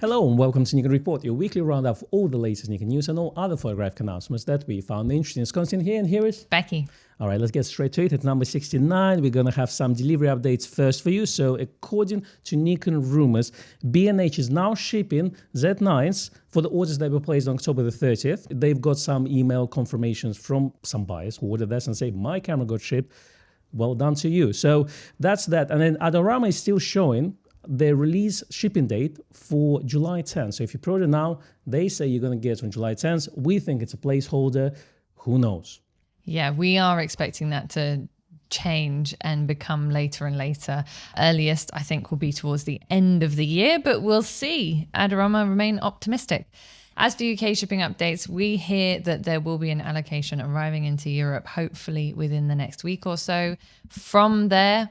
Hello and welcome to Nikon Report, your weekly roundup of all the latest Nikon news and all other photographic announcements that we found interesting. It's Konstantin here, and here is Becky. All right, let's get straight to it. At number 69, we're going to have some delivery updates first for you. So according to Nikon Rumours, B&H is now shipping Z9s for the orders that were placed on October the 30th. They've got some email confirmations from some buyers who ordered this and say, my camera got shipped. Well done to you. So that's that. And then Adorama is still showing their release shipping date for July 10th. So if you pre-order now, they say you're going to get it on July 10th. We think it's a placeholder. Who knows? Yeah, we are expecting that to change and become later and later. Earliest, I think, will be towards the end of the year, but we'll see. Adorama remain optimistic. As for UK shipping updates, we hear that there will be an allocation arriving into Europe, hopefully within the next week or so. From there,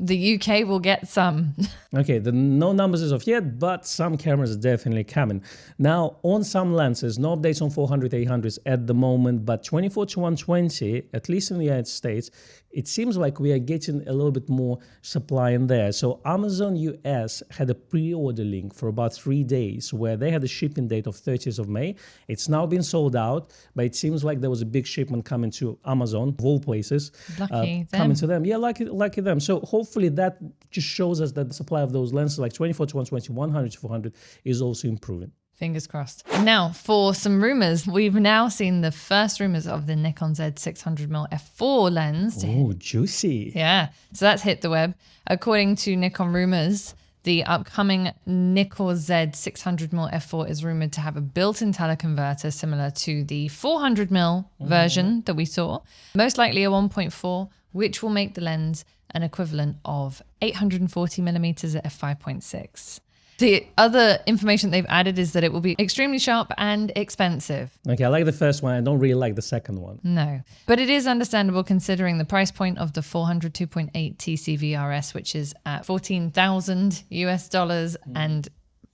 the UK will get some. Okay, no numbers as of yet, but some cameras are definitely coming. Now, on some lenses, no updates on 400, 800s at the moment, but 24 to 120, at least in the United States, it seems like we are getting a little bit more supply in there. So Amazon US had a pre-order link for about 3 days where they had a shipping date of 30th of May. It's now been sold out, but it seems like there was a big shipment coming to Amazon, of all places. Lucky them. Coming to them. Yeah, lucky them. So hopefully that just shows us that the supply of those lenses like 24 to 120, 100 to 400 is also improving. Fingers crossed. Now, for some rumors, we've now seen the first rumors of the Nikon Z600mm f4 lens. Oh, juicy. Yeah, so that's hit the web. According to Nikon Rumours, the upcoming Nikon Z600mm f4 is rumored to have a built-in teleconverter similar to the 400mm version that we saw. Most likely a 1.4, which will make the lens an equivalent of 840mm at f5.6. The other information they've added is that it will be extremely sharp and expensive. Okay, I like the first one. I don't really like the second one. No, but it is understandable considering the price point of the 400 2.8 TCV RS, which is at $14,000 US and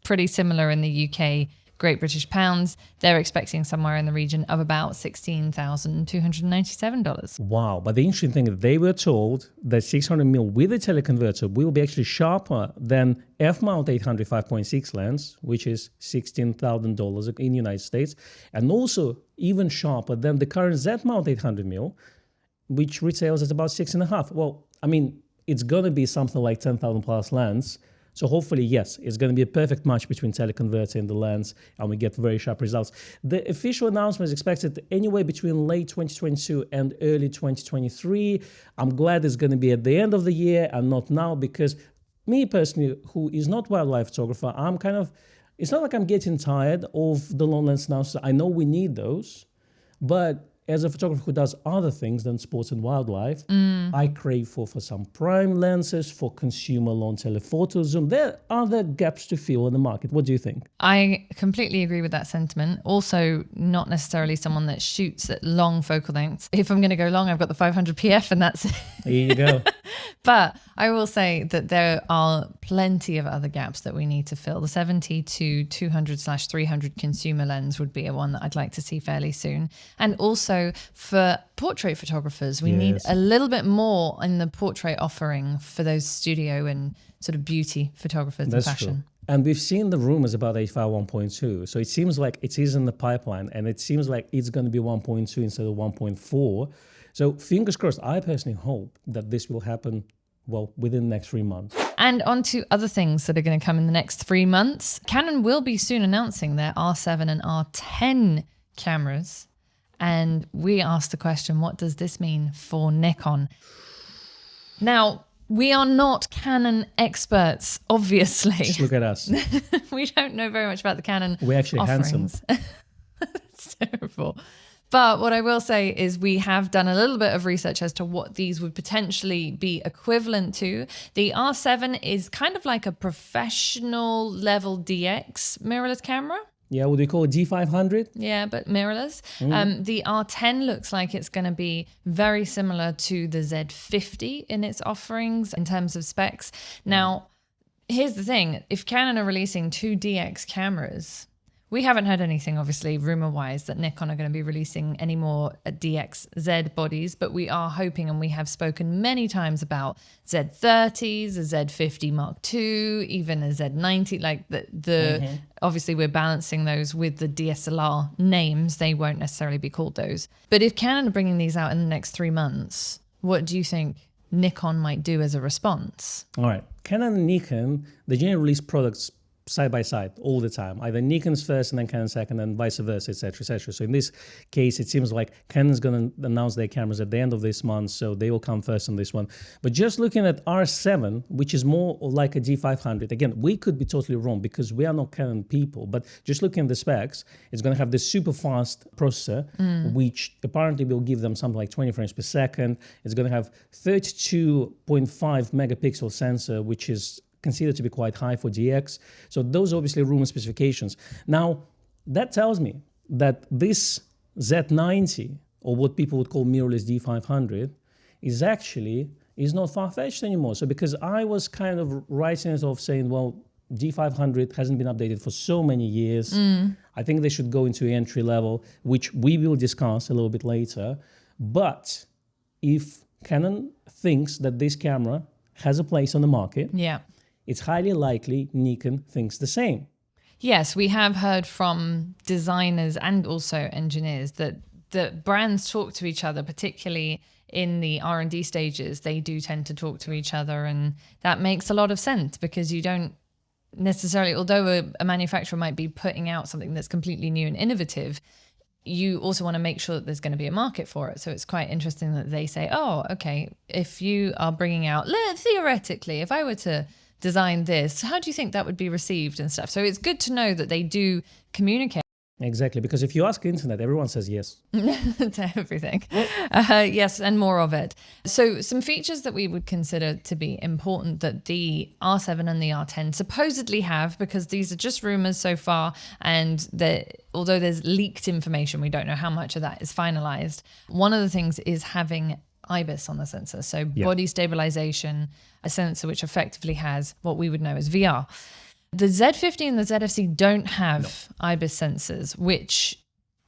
pretty similar in the UK, Great British pounds. They're expecting somewhere in the region of about $16,297. Wow, but the interesting thing is they were told that 600mm with a teleconverter will be actually sharper than f-mount 800 5.6 lens, which is $16,000 in the United States, and also even sharper than the current Z-mount 800mm, which retails at about $6,500. Well, I mean, it's going to be something like 10,000 plus lens. So hopefully, yes, it's going to be a perfect match between teleconverter and the lens, and we get very sharp results. The official announcement is expected anywhere between late 2022 and early 2023. I'm glad it's going to be at the end of the year and not now, because me personally, who is not wildlife photographer, I'm kind of, it's not like I'm getting tired of the long lens now. So I know we need those, but as a photographer who does other things than sports and wildlife, I crave for some prime lenses, for consumer long telephoto zoom. There are other gaps to fill in the market. What do you think? I completely agree with that sentiment. Also, not necessarily someone that shoots at long focal lengths. If I'm going to go long, I've got the 500 PF and that's it. There you go. But I will say that there are plenty of other gaps that we need to fill. The 70 to 200/300 consumer lens would be a one that I'd like to see fairly soon. And also for portrait photographers, we need a little bit more in the portrait offering for those studio and sort of beauty photographers and fashion. True. And we've seen the rumors about A5 1.2. So it seems like it is in the pipeline, and it seems like it's going to be 1.2 instead of 1.4. So fingers crossed. I personally hope that this will happen, well, within the next 3 months. And on to other things that are going to come in the next 3 months. Canon will be soon announcing their R7 and R10 cameras. And we asked the question, what does this mean for Nikon? Now, we are not Canon experts, obviously. Just look at us. We don't know very much about the Canon We're actually offerings. handsome. That's terrible. But what I will say is we have done a little bit of research as to what these would potentially be equivalent to. The R7 is kind of like a professional level DX mirrorless camera. Yeah, would we call it D500? Yeah, but mirrorless. The R10 looks like it's going to be very similar to the Z50 in its offerings in terms of specs. Now, here's the thing. If Canon are releasing two DX cameras, We haven't heard anything, obviously, rumor-wise, that Nikon are going to be releasing any more DXZ bodies, but we are hoping, and we have spoken many times about Z30s, a Z50 Mark II, even a Z90. Like obviously, we're balancing those with the DSLR names. They won't necessarily be called those. But if Canon are bringing these out in the next 3 months, what do you think Nikon might do as a response? All right. Canon and Nikon, they generally release products side by side all the time. Either Nikon's first and then Canon second, and vice versa, etc., etc. So in this case, it seems like Canon's going to announce their cameras at the end of this month, so they will come first on this one. But just looking at R7, which is more like a D500, again, we could be totally wrong because we are not Canon people, but just looking at the specs, it's going to have this super fast processor, which apparently will give them something like 20 frames per second. It's going to have 32.5 megapixel sensor, which is considered to be quite high for DX. So those are obviously Rumours specifications. Now, that tells me that this Z90, or what people would call mirrorless D500, is not far-fetched anymore. So because I was kind of writing it off saying, well, D500 hasn't been updated for so many years. I think they should go into entry level, which we will discuss a little bit later. But if Canon thinks that this camera has a place on the market, it's highly likely Nikon thinks the same. Yes, we have heard from designers and also engineers that the brands talk to each other, particularly in the R&D stages. They do tend to talk to each other, and that makes a lot of sense because you don't necessarily, although a manufacturer might be putting out something that's completely new and innovative, you also want to make sure that there's going to be a market for it. So it's quite interesting that they say, oh, okay, if you are bringing out, theoretically, if I were to design this, how do you think that would be received and stuff? So it's good to know that they do communicate. Exactly, because if you ask the internet, everyone says yes. To everything. Yes, and more of it. So some features that we would consider to be important that the R7 and the R10 supposedly have, because these are just rumors so far, and although there's leaked information, we don't know how much of that is finalized. One of the things is having IBIS on the sensor, so body stabilization, a sensor which effectively has what we would know as VR. The Z50 and the ZFC don't have IBIS sensors, which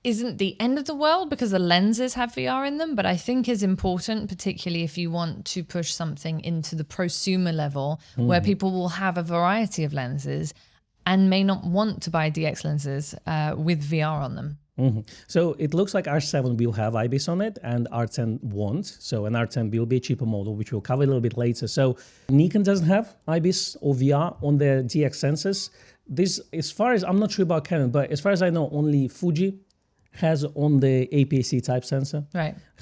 isn't the end of the world because the lenses have VR in them, but I think is important, particularly if you want to push something into the prosumer level where people will have a variety of lenses and may not want to buy DX lenses with VR on them. So it looks like R7 will have IBIS on it and R10 won't. So an R10 will be a cheaper model, which we'll cover a little bit later. So Nikon doesn't have IBIS or VR on their DX sensors. This, as far as, I'm not sure about Canon, but as far as I know, only Fuji has on the APS-C type sensor,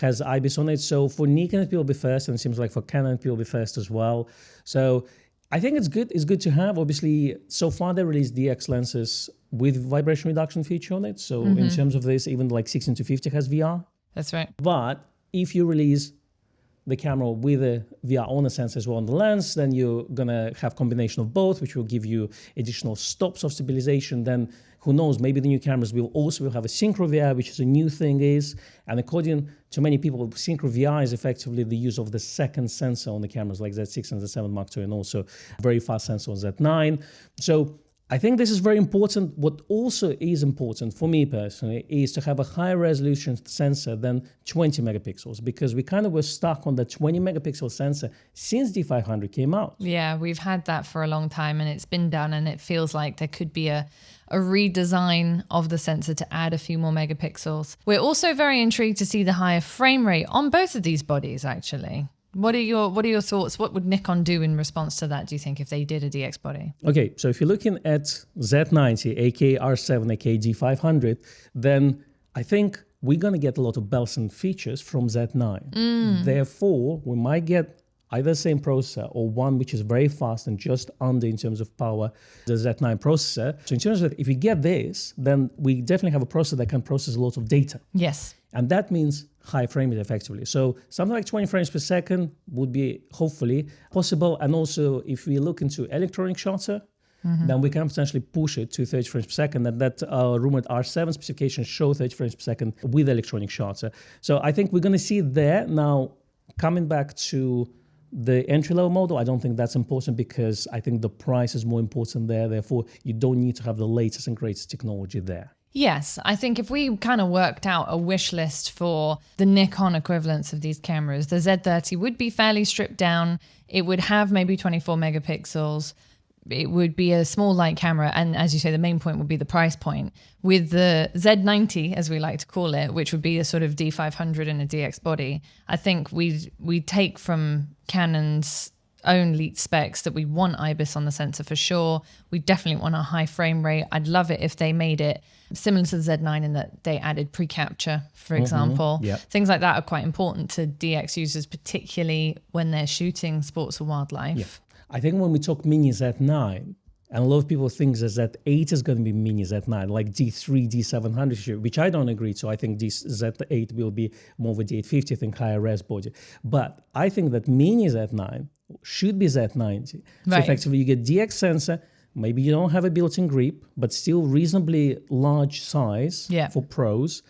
has IBIS on it. So for Nikon, it will be first, and it seems like for Canon, it will be first as well. So I think it's good to have. Obviously, so far they released DX lenses with vibration reduction feature on it. So in terms of this, even like 16-50 has VR. That's right. But if you release the camera with a VR on the sensor as well on the lens, then you're gonna have combination of both, which will give you additional stops of stabilization. Then who knows, maybe the new cameras will also have a synchro VR, which is a new thing is. And according to many people, synchro VR is effectively the use of the second sensor on the cameras like Z6 and Z7 Mark II, and also very fast sensor on Z9. So I think this is very important. What also is important for me personally is to have a higher resolution sensor than 20 megapixels, because we kind of were stuck on the 20 megapixel sensor since D500 came out. Yeah, we've had that for a long time and it's been done, and it feels like there could be a redesign of the sensor to add a few more megapixels. We're also very intrigued to see the higher frame rate on both of these bodies, actually. What are your thoughts? What would Nikon do in response to that, do you think, if they did a DX body? Okay, so if you're looking at Z90, aka R7, aka D500, then I think we're going to get a lot of bells and features from Z9. Therefore, we might get either the same processor or one which is very fast and just under in terms of power, the Z9 processor. So in terms of if we get this, then we definitely have a processor that can process a lot of data. Yes. And that means high frame rate effectively. So something like 20 frames per second would be hopefully possible. And also if we look into electronic shutter, then we can potentially push it to 30 frames per second. And that rumored R7 specifications show 30 frames per second with electronic shutter. So I think we're going to see there. Now, coming back to The entry-level model, I don't think that's important because I think the price is more important there. Therefore, you don't need to have the latest and greatest technology there. Yes, I think if we kind of worked out a wish list for the Nikon equivalents of these cameras, the Z30 would be fairly stripped down. It would have maybe 24 megapixels. It would be a small light camera. And as you say, the main point would be the price point. With the Z90, as we like to call it, which would be a sort of D500 in a DX body, I think we take from Canon's own Leitz specs that we want IBIS on the sensor for sure. We definitely want a high frame rate. I'd love it if they made it similar to the Z9 in that they added pre-capture, for example. Yep. Things like that are quite important to DX users, particularly when they're shooting sports or wildlife. Yeah. I think when we talk mini Z9, and a lot of people think that Z8 is going to be mini Z9, like D3, D700, which I don't agree to. I think this Z8 will be more of a D850, I think higher res body. But I think that mini Z9 should be Z90. So effectively you get DX sensor, maybe you don't have a built-in grip, but still reasonably large size for pros.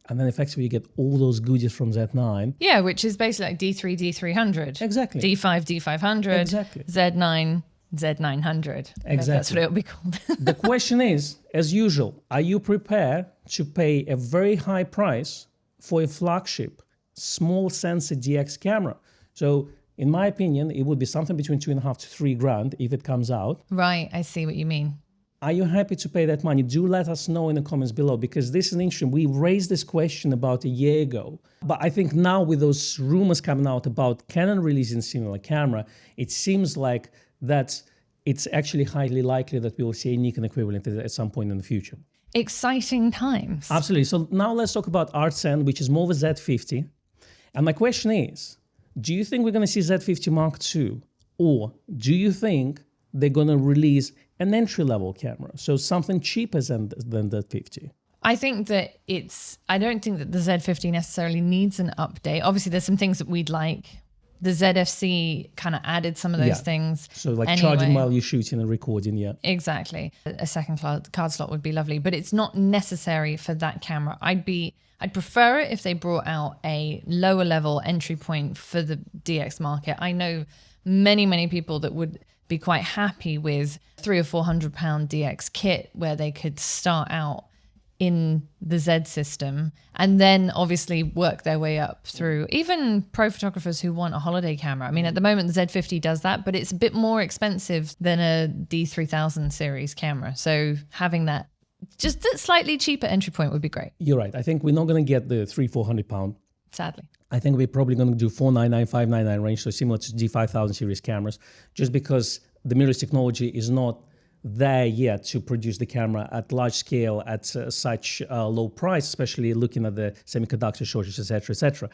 And then effectively you get all those goodies from Z9. Yeah, which is basically like D3, D300. Exactly. D5, D500. Exactly. Z9, Z900. Exactly. That's what it'll be called. The question is, as usual, are you prepared to pay a very high price for a flagship small sensor DX camera? So in my opinion, it would be something between $2,500 to $3,000 if it comes out. Right, I see what you mean. Are you happy to pay that money? Do let us know in the comments below, because this is interesting. We raised this question about a year ago. But I think now with those rumors coming out about Canon releasing similar camera, it seems like that it's actually highly likely that we will see a Nikon equivalent at some point in the future. Exciting times. Absolutely. So now let's talk about R10, which is more of a Z50. And my question is, do you think we're going to see Z50 Mark II? Or do you think they're going to release an entry-level camera, so something cheaper than the 50? I think that I don't think that the Z50 necessarily needs an update. Obviously, there's some things that we'd like. The ZFC kind of added some of those things. So like anyway. Charging while you're shooting and recording, Exactly. A second card slot would be lovely, but it's not necessary for that camera. I'd prefer it if they brought out a lower level entry point for the DX market. I know many people that would be quite happy with £300 or £400 DX kit where they could start out in the Z system and then obviously work their way up through. Even pro photographers who want a holiday camera. I mean, at the moment, the Z50 does that, but it's a bit more expensive than a D3000 series camera. So having that just a slightly cheaper entry point would be great. You're right. I think we're not going to get the £300-400. Sadly. I think we're probably going to do $499, $599 range, so similar to D5000 series cameras, just because the mirrorless technology is not there yet to produce the camera at large scale at such low price, especially looking at the semiconductor shortage, etc., etc.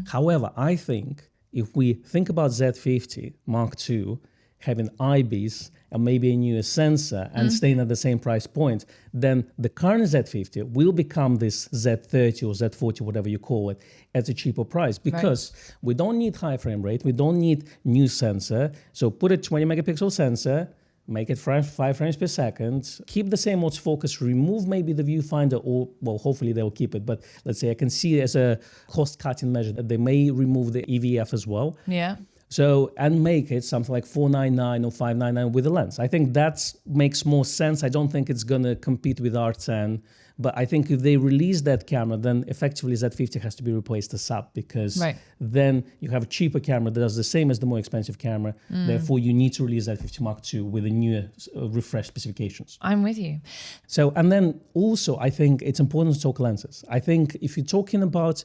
However, I think if we think about Z50 Mark II having IBIS and maybe a newer sensor and staying at the same price point, then the current Z50 will become this Z30 or Z40, whatever you call it, at a cheaper price, because we don't need high frame rate, we don't need new sensor. So put a 20 megapixel sensor, make it 5 frames per second, keep the same autofocus, remove maybe the viewfinder, or, well, hopefully they'll keep it, but let's say I can see as a cost-cutting measure that they may remove the EVF as well. Yeah. So, and make it something like $499 or $599 with a lens. I think that makes more sense. I don't think it's going to compete with R10, but I think if they release that camera, then effectively Z50 has to be replaced as sub, because then you have a cheaper camera that does the same as the more expensive camera. Therefore, you need to release Z50 Mark II with a newer, refreshed specifications. I'm with you. So, and then also, I think it's important to talk lenses. I think if you're talking about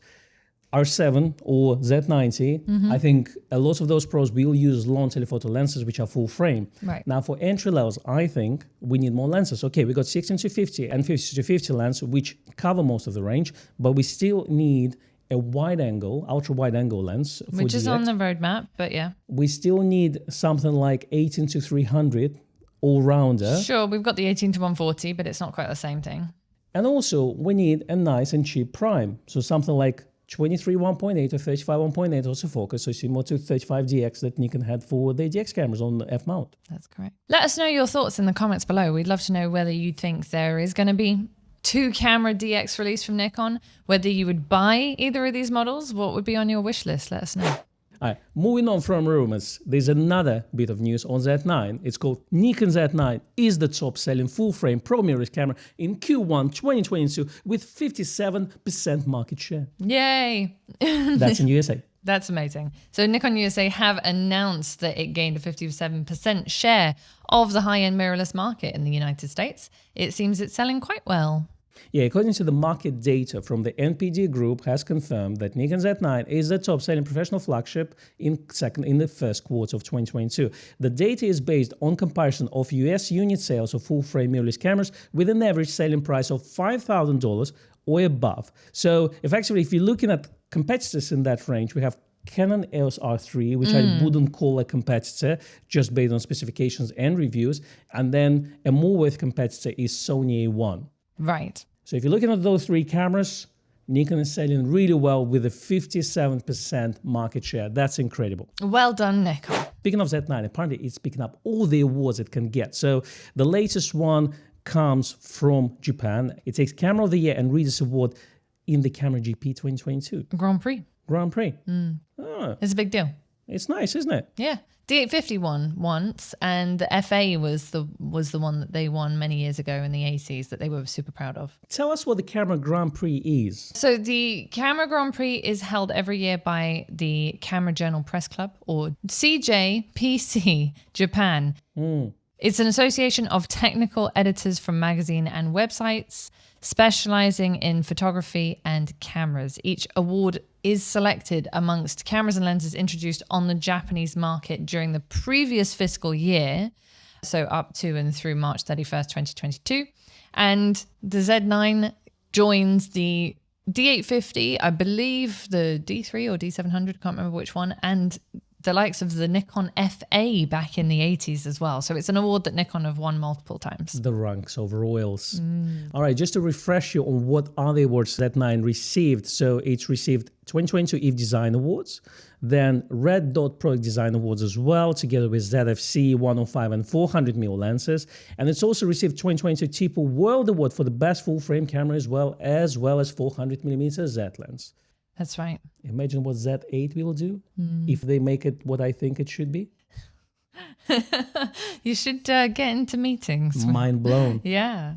R7 or Z90, I think a lot of those pros will use long telephoto lenses, which are full frame. Now for entry levels, I think we need more lenses. Okay, we got 16-50 and 50-50 lens, which cover most of the range, but we still need a wide angle, ultra wide angle lens. Which is DX. on the roadmap, but yeah. We still need something like 18-300 all-rounder. Sure, we've got the 18-140, but it's not quite the same thing. And also we need a nice and cheap prime. So something like 23 1.8 or 35 1.8 autofocus, so similar to 35 DX that Nikon had for the DX cameras on the F mount. That's correct. Let us know your thoughts in the comments below. We'd love to know whether you think there is going to be 2-camera DX release from Nikon, whether you would buy either of these models, what would be on your wish list. Let us know. All right, moving on from rumors, there's another bit of news on Z9. It's called Nikon Z9 is the top-selling full-frame pro mirrorless camera in Q1 2022 with 57% market share. Yay! That's in USA. That's amazing. So Nikon USA have announced that it gained a 57% share of the high-end mirrorless market in the United States. It seems it's selling quite well. Yeah, according to the market data from the NPD Group has confirmed that Nikon Z9 is the top-selling professional flagship in the first quarter of 2022. The data is based on comparison of US unit sales of full-frame mirrorless cameras with an average selling price of $5,000 or above. So effectively, if you're looking at competitors in that range, we have Canon EOS R3, which I wouldn't call a competitor just based on specifications and reviews. And then a more worth competitor is Sony A1. Right. So if you're looking at those three cameras, Nikon is selling really well with a 57% market share. That's incredible. Well done, Nikon. Speaking of Z9, apparently it's picking up all the awards it can get. So the latest one comes from Japan. It takes Camera of the Year and Readers Award in the Camera GP 2022. Grand Prix. Oh, It's a big deal. it's nice, isn't it? Yeah. D850 won once, and the FA was the one that they won many years ago in the 80s that they were super proud of. Tell us what the Camera Grand Prix is. So the Camera Grand Prix is held every year by the Camera Journal Press Club, or CJPC Japan. It's an association of technical editors from magazine and websites specializing in photography and cameras. Each award is selected amongst cameras and lenses introduced on the Japanese market during the previous fiscal year, so up to and through March 31st, 2022. And the Z9 joins the D850, I believe the D3 or D700, can't remember which one, and the likes of the Nikon FA back in the 80s as well. So it's an award that Nikon have won multiple times. The ranks of royals. All right, just to refresh you on what are the awards Z9 received. So it's received 2022 EVE Design Awards, then Red Dot Product Design Awards as well, together with ZFC 105 and 400mm lenses. And it's also received 2022 TIPO World Award for the best full-frame camera as well as 400mm Z lens. That's right. Imagine what Z8 will do if they make it what I think it should be. You should get into meetings. Mind blown. Yeah.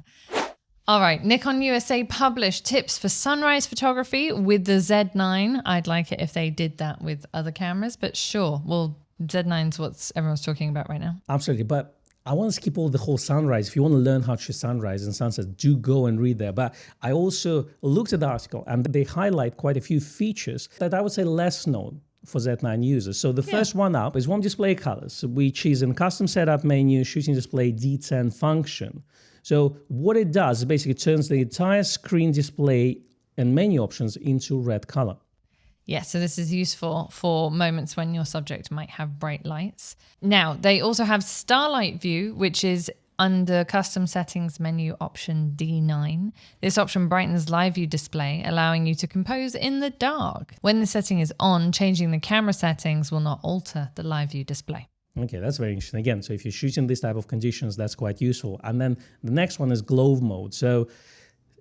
All right. Nikon USA published tips for sunrise photography with the Z9. I'd like it if they did that with other cameras, but sure. Well, Z9's what everyone's talking about right now. Absolutely. But I want to skip all the whole sunrise. If you want to learn how to shoot sunrise and sunset, do go and read there. But I also looked at the article and they highlight quite a few features that I would say less known for Z9 users. So the first one up is warm display colors, which is in custom setup menu, shooting display D10 function. So what it does is basically turns the entire screen display and menu options into red color. Yeah, so this is useful for moments when your subject might have bright lights. Now, they also have Starlight View, which is under Custom Settings menu option D9. This option brightens live view display, allowing you to compose in the dark. When the setting is on, changing the camera settings will not alter the live view display. Okay, that's very interesting. Again, so if you're shooting this type of conditions, that's quite useful. And then the next one is Glove mode. So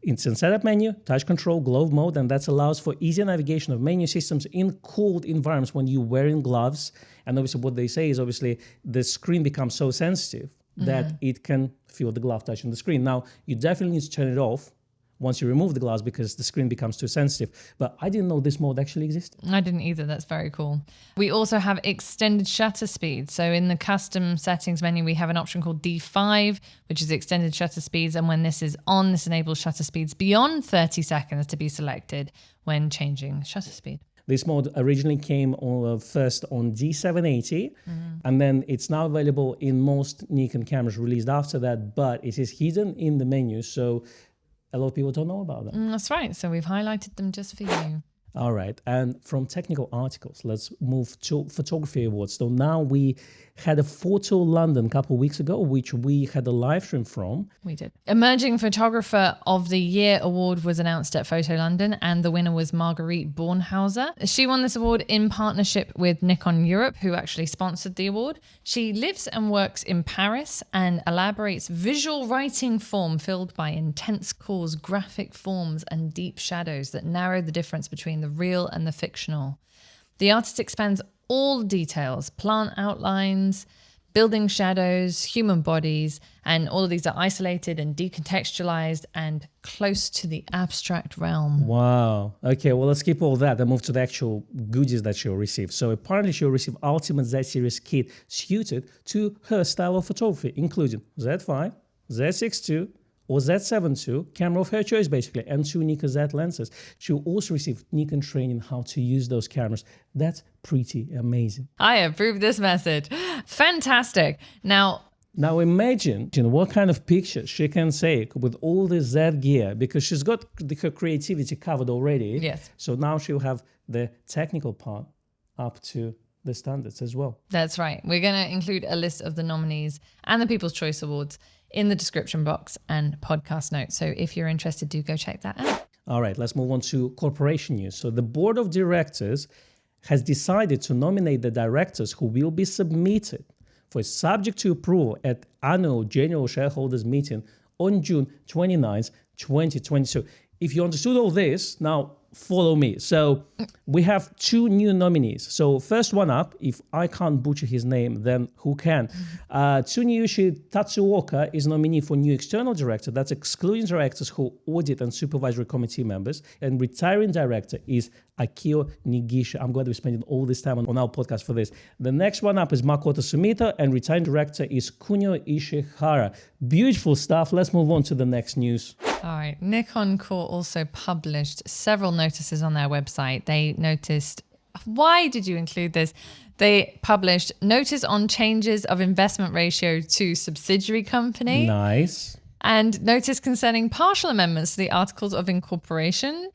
it's in setup menu, touch control, glove mode, and that allows for easier navigation of menu systems in cold environments when you're wearing gloves. And obviously what they say is obviously the screen becomes so sensitive that it can feel the glove touching the screen. Now, you definitely need to turn it off once you remove the gloves because the screen becomes too sensitive. But I didn't know this mode actually existed. I didn't either. That's very cool. We also have extended shutter speed. So in the custom settings menu, we have an option called D5, which is extended shutter speeds. And when this is on, this enables shutter speeds beyond 30 seconds to be selected when changing shutter speed. This mode originally came first on D780, and then it's now available in most Nikon cameras released after that, but it is hidden in the menu, so a lot of people don't know about that. That's right. So we've highlighted them just for you. All right. And from technical articles, let's move to photography awards. So now we had a Photo London a couple of weeks ago, which we had a live stream from. We did. Emerging Photographer of the Year award was announced at Photo London, and the winner was Marguerite Bornhauser. She won this award in partnership with Nikon Europe, who actually sponsored the award. She lives and works in Paris and elaborates visual writing form filled by intense cores, graphic forms, and deep shadows that narrow the difference between the real and the fictional. The artist expands all details, plant outlines, building shadows, human bodies, and all of these are isolated and decontextualized and close to the abstract realm. Wow. Okay, well, let's skip all that and move to the actual goodies that she'll receive. So apparently she'll receive Ultimate Z Series kit suited to her style of photography, including Z5, Z6 II, or Z7 II, camera of her choice basically, and 2 Nikon Z lenses. She'll also receive Nikon training how to use those cameras. That's pretty amazing. I approve this message. Fantastic. Now imagine what kind of pictures she can take with all the Z gear, because she's got her creativity covered already. Yes. So now she'll have the technical part up to the standards as well. That's right. We're going to include a list of the nominees and the People's Choice Awards in the description box and podcast notes. So if you're interested, do go check that out. All right, let's move on to corporation news. So the board of directors has decided to nominate the directors who will be submitted for subject to approval at annual general shareholders meeting on June 29th, 2022. If you understood all this, now follow me. So we have 2 new nominees. So first one up, if I can't butcher his name, then who can? Tsuneyushi Tatsuoka is nominee for new external director. That's excluding directors who audit and supervisory committee members. And retiring director is Akio Nigisha. I'm glad we're spending all this time on our podcast for this. The next one up is Makoto Sumita, and retiring director is Kunio Ishihara. Beautiful stuff. Let's move on to the next news. All right. Nikon Corp also published several notices on their website. They noticed, why did you include this? They published notice on changes of investment ratio to subsidiary company. Nice. And notice concerning partial amendments to the Articles of Incorporation,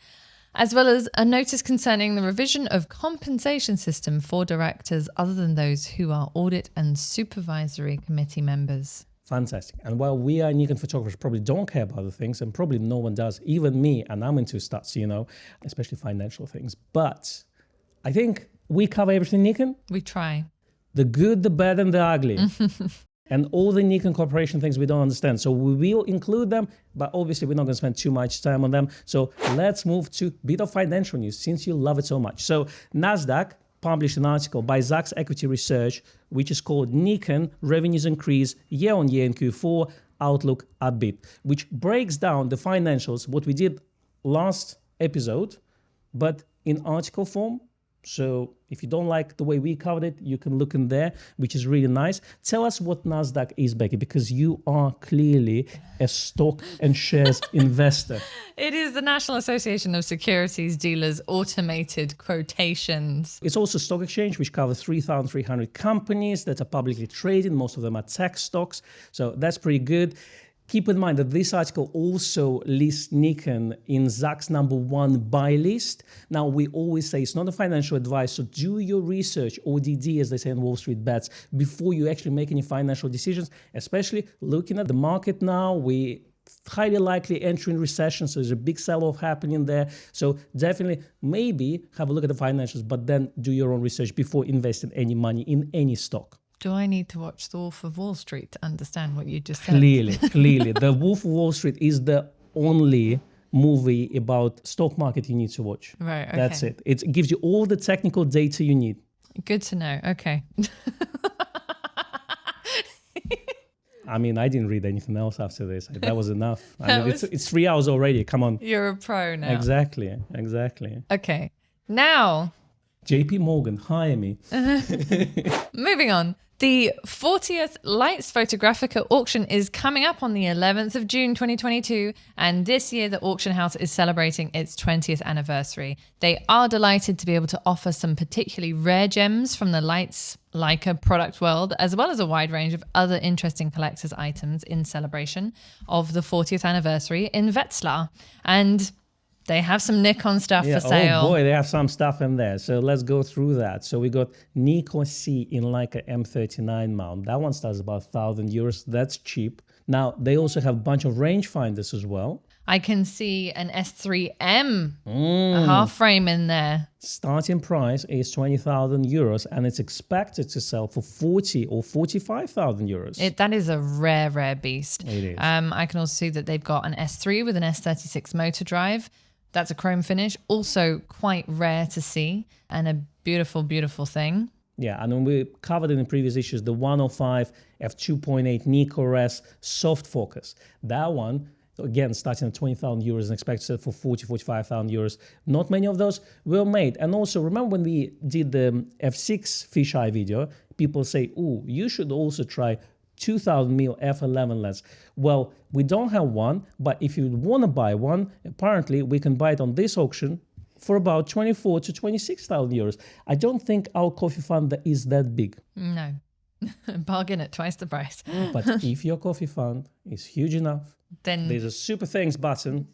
as well as a notice concerning the revision of compensation system for directors other than those who are audit and supervisory committee members. Fantastic. And while we are Nikon photographers, probably don't care about the things, and probably no one does, even me, and I'm into stats, especially financial things. But I think we cover everything Nikon. We try. The good, the bad, and the ugly. And all the Nikon Corporation things we don't understand. So we will include them, but obviously we're not going to spend too much time on them. So let's move to a bit of financial news since you love it so much. So NASDAQ published an article by Zacks Equity Research, which is called Nikon Revenues Increase Year on Year in Q4, Outlook Upbeat, which breaks down the financials, what we did last episode, but in article form. So if you don't like the way we covered it, you can look in there, which is really nice. Tell us what NASDAQ is, Becky, because you are clearly a stock and shares investor. It is the National Association of Securities Dealers Automated Quotations. It's also a stock exchange, which covers 3,300 companies that are publicly traded. Most of them are tech stocks. So that's pretty good. Keep in mind that this article also lists Nikon in Zacks #1 buy list. Now, we always say it's not a financial advice, so do your research, ODD, as they say in Wall Street Bets, before you actually make any financial decisions, especially looking at the market now. We highly likely entering recession, so there's a big sell-off happening there. So definitely maybe have a look at the financials, but then do your own research before investing any money in any stock. Do I need to watch The Wolf of Wall Street to understand what you just said? Clearly. The Wolf of Wall Street is the only movie about stock market you need to watch. Right, okay. That's it. It gives you all the technical data you need. Good to know. Okay. I mean, I didn't read anything else after this. That was enough. It's 3 hours already. Come on. You're a pro now. Exactly. Okay. Now, JP Morgan, hire me. Moving on. The 40th Leitz Photographica Auction is coming up on the 11th of June 2022, and this year the auction house is celebrating its 20th anniversary. They are delighted to be able to offer some particularly rare gems from the Leitz Leica product world, as well as a wide range of other interesting collector's items in celebration of the 40th anniversary in Wetzlar. And they have some Nikon stuff for sale. Oh boy, they have some stuff in there. So let's go through that. So we got Nikon C in Leica M39 mount. That one starts about €1,000. That's cheap. Now, they also have a bunch of rangefinders as well. I can see an S3M, a half frame in there. Starting price is €20,000, and it's expected to sell for 40 or 45,000 euros. That is a rare beast. It is. I can also see that they've got an S3 with an S36 motor drive. That's a chrome finish, also quite rare to see, and a beautiful, beautiful thing. Yeah, and when we covered in the previous issues, the 105 f2.8 Nikon S soft focus. That one, again, starting at 20,000 euros and expected for 45,000 euros. Not many of those were made. And also, remember when we did the f6 fisheye video, people say, "Ooh, you should also try 2000mm f11 lens." Well, we don't have one, but if you want to buy one, apparently we can buy it on this auction for about 24 to 26,000 euros. I don't think our coffee fund is that big. No. Bargain at twice the price. But if your coffee fund is huge enough, then there's a super thanks button.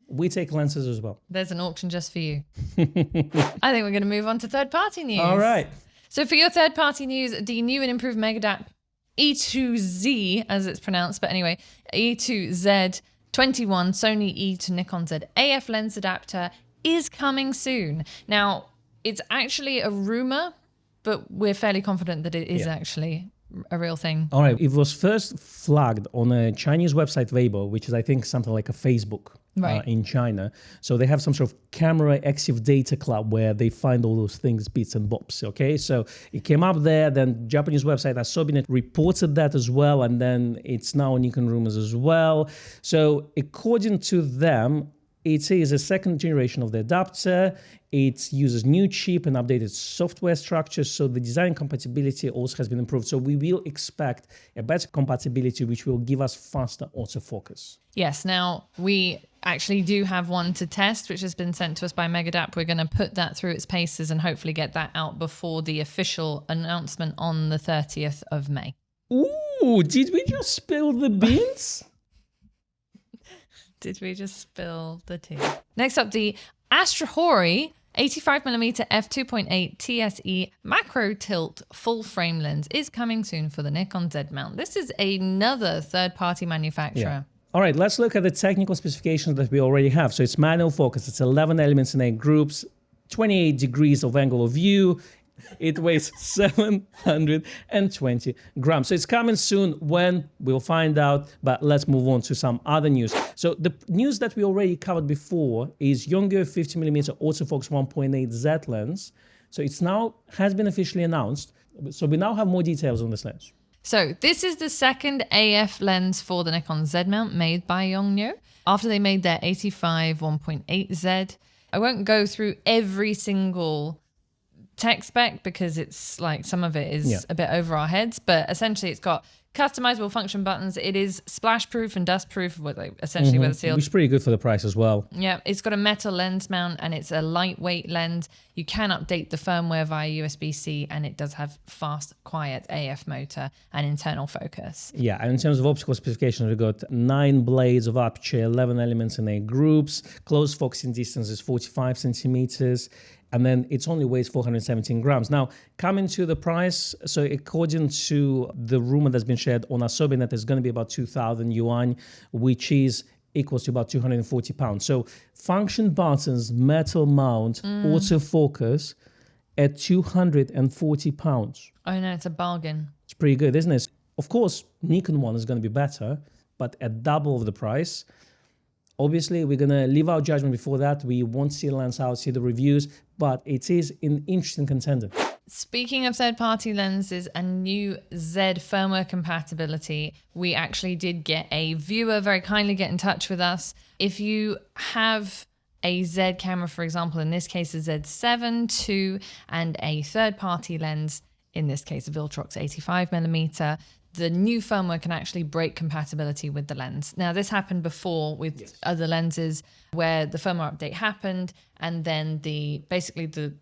We take lenses as well. There's an auction just for you. I think we're going to move on to third-party news. All right. So for your third-party news, the new and improved Megadap E2Z, as it's pronounced, but anyway, E2Z21 Sony E to Nikon Z AF lens adapter is coming soon. Now, it's actually a rumor, but we're fairly confident that it is actually a real thing. All right. It was first flagged on a Chinese website, Weibo, which is, I think, something like a Facebook in China. So they have some sort of camera active data club where they find all those things, bits and bobs. Okay. So it came up there. Then Japanese website, Asobinet, reported that as well. And then it's now on Nikon Rumours as well. So according to them, it is a second generation of the adapter. It uses new chip and updated software structure, so the design compatibility also has been improved. So we will expect a better compatibility, which will give us faster autofocus. Yes, now we actually do have one to test, which has been sent to us by Megadap. We're going to put that through its paces and hopefully get that out before the official announcement on the 30th of May. Ooh, did we just spill the beans? Did we just spill the tea? Next up, the Astrahori 85mm f2.8 TSE macro tilt full frame lens is coming soon for the Nikon Z mount. This is another third-party manufacturer. Yeah. All right, let's look at the technical specifications that we already have. So it's manual focus. It's 11 elements in 8 groups, 28 degrees of angle of view. It weighs 720 grams. So it's coming soon. When, we'll find out, but let's move on to some other news. So the news that we already covered before is Yongnuo 50mm autofocus 1.8 Z lens. So it's now has been officially announced. So we now have more details on this lens. So this is the second AF lens for the Nikon Z mount made by Yongnuo after they made their 85 1.8 Z. I won't go through every single tech spec because it's like some of it is a bit over our heads, but essentially it's got customizable function buttons. It is splash proof and dust proof, essentially weather sealed. Which is pretty good for the price as well. Yeah, it's got a metal lens mount and it's a lightweight lens. You can update the firmware via USB-C and it does have fast, quiet AF motor and internal focus. Yeah, and in terms of optical specifications, we got 9 blades of aperture, 11 elements in 8 groups. Close focusing distance is 45 centimeters. And then it only weighs 417 grams. Now, coming to the price, so according to the rumor that's been shared on Asobinet, it's going to be about 2,000 yuan, which is equals to about 240 pounds. So function buttons, metal mount, autofocus at 240 pounds. Oh no, it's a bargain. It's pretty good, isn't it? Of course, Nikon one is going to be better, but at double of the price. Obviously, we're going to leave our judgment before that. We won't see the lens out, see the reviews, but it is an interesting contender. Speaking of third-party lenses and new Z firmware compatibility, we actually did get a viewer very kindly get in touch with us. If you have a Z camera, for example, in this case a Z7 II, and a third-party lens, in this case a Viltrox 85mm, the new firmware can actually break compatibility with the lens. Now, this happened before with other lenses where the firmware update happened and then basically the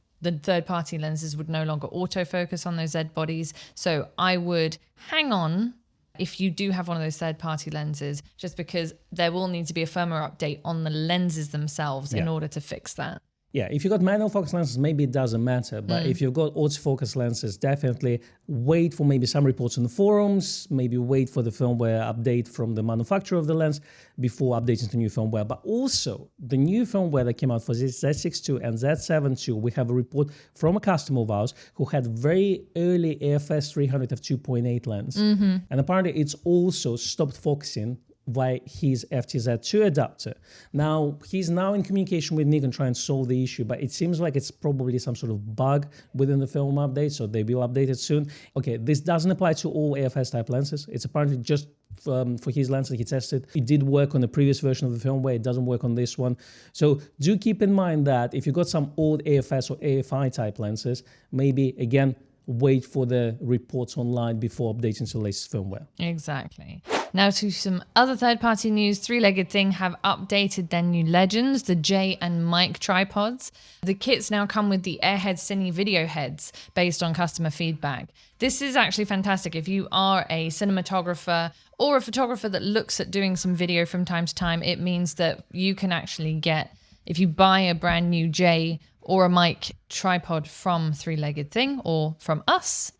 third-party lenses would no longer autofocus on those Z bodies. So I would hang on if you do have one of those third-party lenses, just because there will need to be a firmware update on the lenses themselves in order to fix that. Yeah, if you've got manual focus lenses, maybe it doesn't matter. But if you've got autofocus lenses, definitely wait for maybe some reports in the forums, maybe wait for the firmware update from the manufacturer of the lens before updating to new firmware. But also, the new firmware that came out for Z6 II and Z7 II, we have a report from a customer of ours who had very early AFS 300 f2.8 lens. And apparently, it's also stopped focusing via his FTZ2 adapter. Now, he's now in communication with Nikon trying to solve the issue, but it seems like it's probably some sort of bug within the film update, so they will update it soon. Okay, this doesn't apply to all AFS type lenses. It's apparently just for his lens that he tested. It did work on the previous version of the firmware. It doesn't work on this one. So do keep in mind that if you've got some old AFS or AFI type lenses, maybe, again, wait for the reports online before updating to the latest firmware. Exactly. Now to some other third-party news. Three-Legged Thing have updated their new legends, the J and Mike tripods. The kits now come with the Airhead Cine video heads based on customer feedback. This is actually fantastic if you are a cinematographer or a photographer that looks at doing some video from time to time. It means that you can actually get, if you buy a brand new J or a mic tripod from Three-Legged Thing or from us,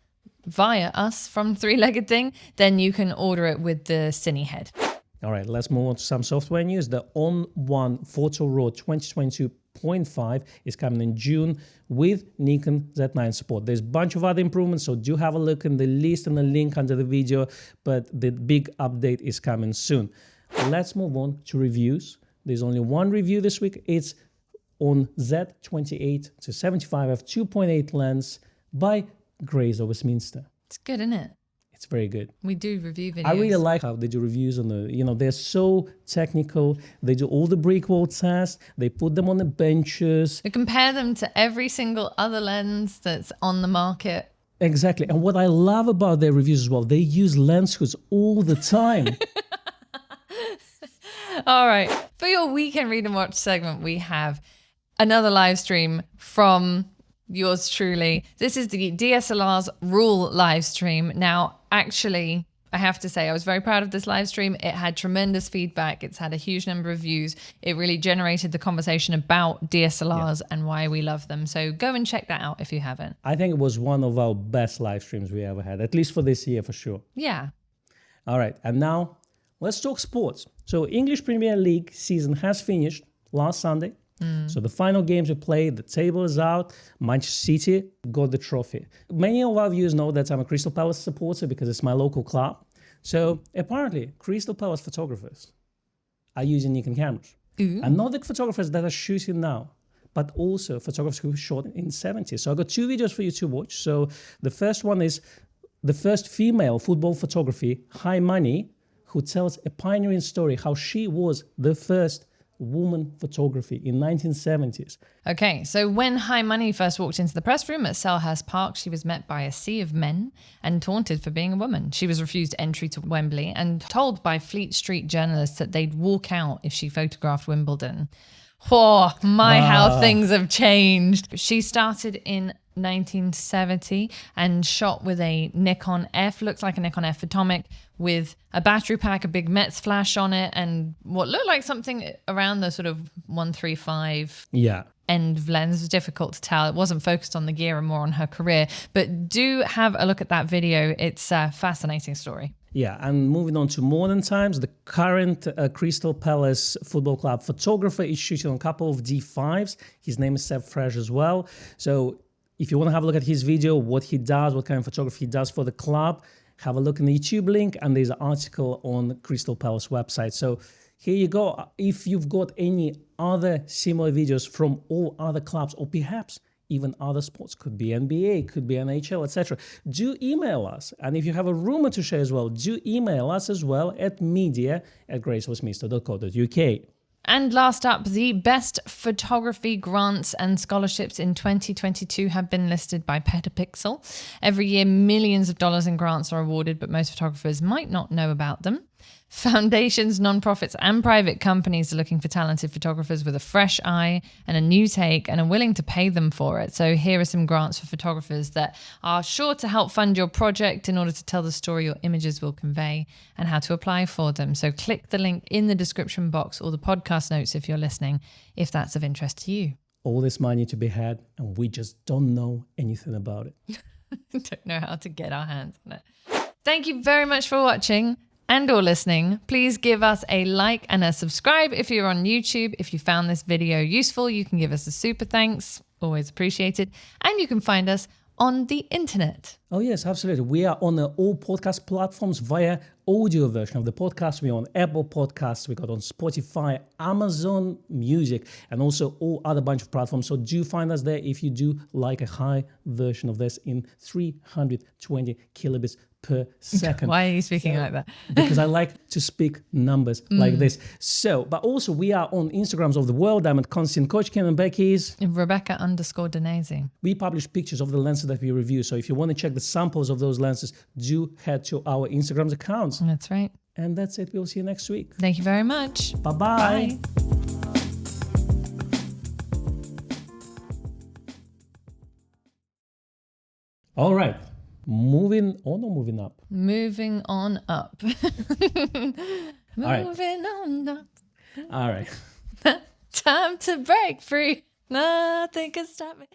via us from Three-Legged Thing, then you can order it with the Cine head. All right, let's move on to some software news. The On1 Photo Raw 2022.5 is coming in June with Nikon Z9 support. There's a bunch of other improvements, so do have a look in the list and the link under the video, but the big update is coming soon. Let's move on to reviews. There's only one review this week. It's on Z28 to 75 f2.8 lens by Grace of Westminster. It's good, isn't it? It's very good. We do review videos. I really like how they do reviews on the, they're so technical. They do all the brick wall tests. They put them on the benches. We compare them to every single other lens that's on the market. Exactly. And what I love about their reviews as well, they use lens hoods all the time. All right. For your weekend read and watch segment, we have another live stream from yours truly. This is the DSLR's Rule live stream. Now, actually, I have to say, I was very proud of this live stream. It had tremendous feedback. It's had a huge number of views. It really generated the conversation about DSLRs and why we love them. So go and check that out if you haven't. I think it was one of our best live streams we ever had, at least for this year for sure. Yeah. All right. And now let's talk sports. So English Premier League season has finished last Sunday. So the final games we played, the table is out. Manchester City got the trophy. Many of our viewers know that I'm a Crystal Palace supporter because it's my local club. So apparently, Crystal Palace photographers are using Nikon cameras. And not the photographers that are shooting now, but also photographers who shot in the 70s. So I've got two videos for you to watch. So the first one is the first female football photography, High Money, who tells a pioneering story how she was the first woman photography in 1970s. Okay, so when High Money first walked into the press room at Selhurst Park, she was met by a sea of men and taunted for being a woman. She was refused entry to Wembley and told by Fleet Street journalists that they'd walk out if she photographed Wimbledon. Oh, how things have changed. She started in 1970 and shot with a Nikon F, looks like a Nikon F Atomic, with a battery pack, a big Metz flash on it, and what looked like something around the sort of 135 end of lens. It was difficult to tell. It wasn't focused on the gear and more on her career. But do have a look at that video. It's a fascinating story. Yeah, and moving on to modern times, the current Crystal Palace Football Club photographer is shooting on a couple of D5s. His name is Seb Fresh as well. So if you want to have a look at his video, what he does, what kind of photography he does for the club, have a look in the YouTube link, and there's an article on the Crystal Palace website. So here you go. If you've got any other similar videos from all other clubs, or perhaps even other sports, could be NBA, could be NHL, etc., do email us. And if you have a rumor to share as well, do email us as well at media@gracewestminster.co.uk. And last up, the best photography grants and scholarships in 2022 have been listed by Petapixel. Every year, millions of dollars in grants are awarded, but most photographers might not know about them. Foundations, nonprofits, and private companies are looking for talented photographers with a fresh eye and a new take and are willing to pay them for it. So here are some grants for photographers that are sure to help fund your project in order to tell the story your images will convey and how to apply for them. So click the link in the description box or the podcast notes if you're listening, if that's of interest to you. All this money to be had, and we just don't know anything about it. Don't know how to get our hands on it. Thank you very much for watching and or listening. Please give us a like and a subscribe if you're on YouTube. If you found this video useful, you can give us a super thanks. Always appreciated. And you can find us on the internet. Oh yes, absolutely. We are on all podcast platforms via audio version of the podcast. We're on Apple Podcasts, we got on Spotify, Amazon Music, and also all other bunch of platforms. So do find us there if you do like a high version of this in 320 kilobits per second. Why are you speaking like that? Because I like to speak numbers like this. So, but also we are on Instagrams of the world. I'm at Konstantin Kochkin and Becky's Rebecca_Danese. We publish pictures of the lenses that we review. So if you want to check the samples of those lenses, do head to our Instagram's accounts. That's right. And that's it. We'll see you next week. Thank you very much. Bye-bye. Bye. All right. Moving on or moving up? Moving on up. right. Moving on up. All right. Time to break free. Nothing can stop me.